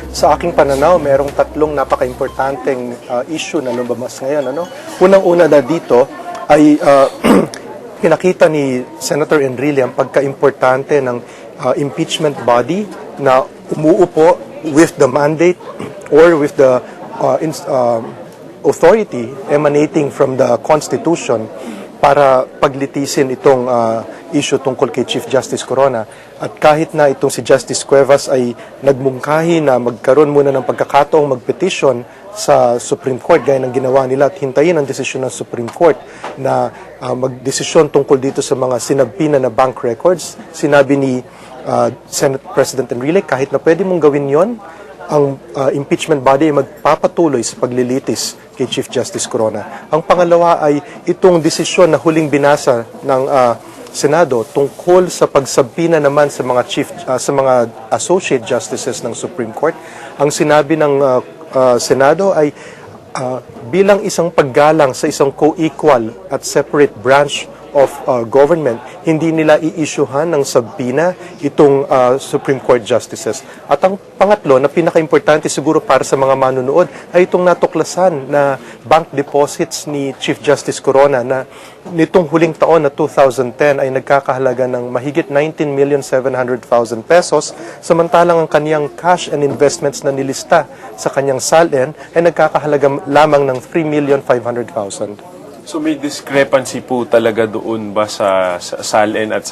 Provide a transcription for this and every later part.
sa aking pananaw, merong tatlong napaka-importanteng issue na lumabas ngayon. Unang-una na dito ay pinakita ni Senator Enrile ang pagka-importante ng impeachment body na umuupo with the mandate or with the authority emanating from the Constitution para paglitisin itong issue tungkol kay Chief Justice Corona. At kahit na itong si Justice Cuevas ay nagmungkahi na magkaroon muna ng pagkakataong magpetisyon sa Supreme Court gaya ng ginawa nila at hintayin ang desisyon ng Supreme Court na magdesisyon tungkol dito sa mga sinagpina na bank records, sinabi ni Senate President Enrile kahit na pwede mong gawin yon, ang impeachment body ay magpapatuloy sa paglilitis kay Chief Justice Corona. Ang pangalawa ay itong desisyon na huling binasa ng Senado tungkol sa pagsabina naman sa mga associate justices ng Supreme Court. Ang sinabi ng Senado ay bilang isang paggalang sa isang co-equal at separate branch of government, hindi nila i-issuehan ng sabina itong Supreme Court justices. At ang pangatlo, na pinaka-importante siguro para sa mga manunood, ay itong natuklasan na bank deposits ni Chief Justice Corona na nitong huling taon na 2010 ay nagkakahalaga ng mahigit 19,700,000 pesos, samantalang ang kaniyang cash and investments na nilista sa kaniyang SALN ay nagkakahalaga lamang ng 3,500,000. So may discrepancy po talaga doon ba sa SALN at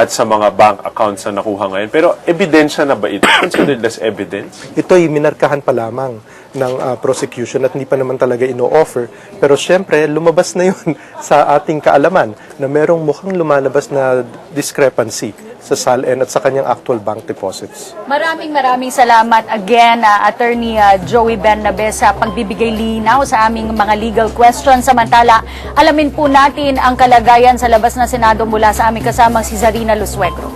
sa mga bank accounts na nakuha ngayon? Pero ebidensya na ba ito? Considered as evidence? Ito ay minarkahan pa lamang ng prosecution at hindi pa naman talaga ino-offer. Pero syempre, lumabas na yun sa ating kaalaman na merong mukhang lumalabas na discrepancy sa SALN at sa kanyang actual bank deposits. Maraming salamat again, Attorney Joey Bernabe, sa pagbibigay linaw sa aming mga legal questions. Samantala, alamin po natin ang kalagayan sa labas na Senado mula sa aming kasamang si Zarina Lusuegro.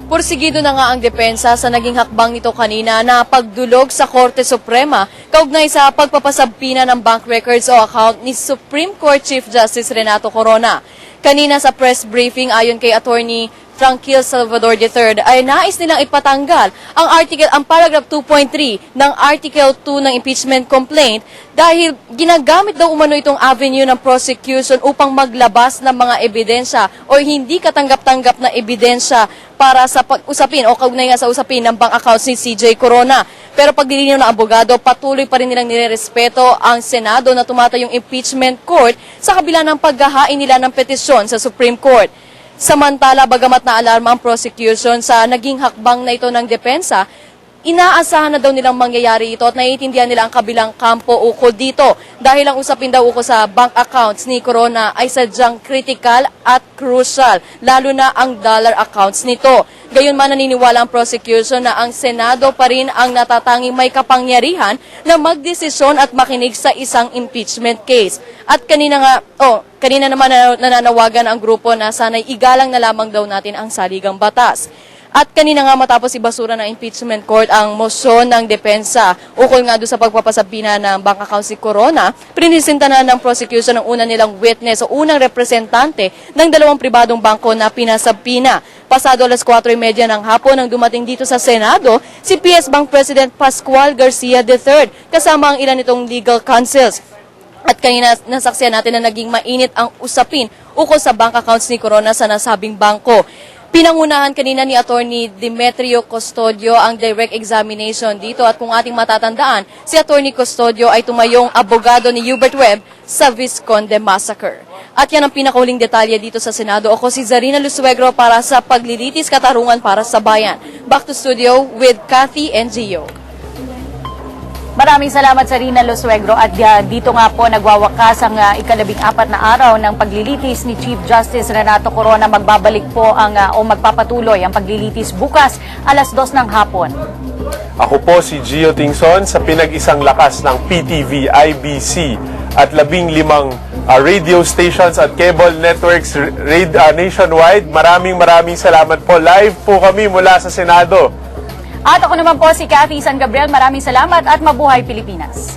Pursigido na nga ang depensa sa naging hakbang nito kanina na pagdulog sa Korte Suprema kaugnay sa pagpapasabpina ng bank records o account ni Supreme Court Chief Justice Renato Corona. Kanina sa press briefing ayon kay Attorney Tranquil Salvador III ay nais nilang ipatanggal ang paragraph 2.3 ng Article 2 ng impeachment complaint dahil ginagamit daw umano itong avenue ng prosecution upang maglabas ng mga ebidensya o hindi katanggap-tanggap na ebidensya para sa pag-usapin o kaugnay nga sa usapin ng bank accounts ni CJ Corona. Pero pag dilinaw ng abogado, patuloy pa rin nilang nirerespeto ang Senado na tumatayong impeachment court sa kabila ng paghahain nila ng petisyon sa Supreme Court. Samantala, bagamat na alarma ang prosecution sa naging hakbang na ito ng depensa, inaasahan na daw nilang mangyayari ito at naiintindihan nila ang kabilang kampo ukol dito dahil ang usapin daw ukol sa bank accounts ni Corona ay sadyang critical at crucial, lalo na ang dollar accounts nito. Gayunman naniniwala ang prosecution na ang Senado pa rin ang natatanging may kapangyarihan na magdesisyon at makinig sa isang impeachment case. At kanina naman nananawagan ang grupo na sana'y igalang na lamang daw natin ang saligang batas. At kanina nga matapos ibasura ng impeachment court ang mosyon ng depensa ukol nga doon sa pagpapasabina ng bank account si Corona, prinisinta na ng prosecution ng una nilang witness o unang representante ng dalawang pribadong bangko na pinasabina. Pasado alas 4:30 ng hapon nang dumating dito sa Senado si PS Bank President Pascual Garcia III kasama ang ilan nitong legal counsels. At kanina nasaksihan natin na naging mainit ang usapin ukol sa bank accounts ni Corona sa nasabing bangko. Pinangunahan kanina ni Attorney Demetrio Custodio ang direct examination dito at kung ating matatandaan, si Attorney Custodio ay tumayong abogado ni Hubert Webb sa Visconde Massacre. At yan ang pinakahuling detalye dito sa Senado. Ako si Zarina Lusuegro para sa Paglilitis Katarungan para sa Bayan. Back to studio with Kathy and Gio. Maraming salamat sa Rina Lusuegro at dito nga po nagwawakas ang ika-14 na araw ng paglilitis ni Chief Justice Renato Corona. Magbabalik po magpapatuloy ang paglilitis bukas alas 2 ng hapon. Ako po si Gio Tingson sa pinag-isang lakas ng PTV, IBC at 15 radio stations at cable networks nationwide. Maraming salamat po. Live po kami mula sa Senado. At ako naman po si Cathy San Gabriel. Maraming salamat at mabuhay Pilipinas.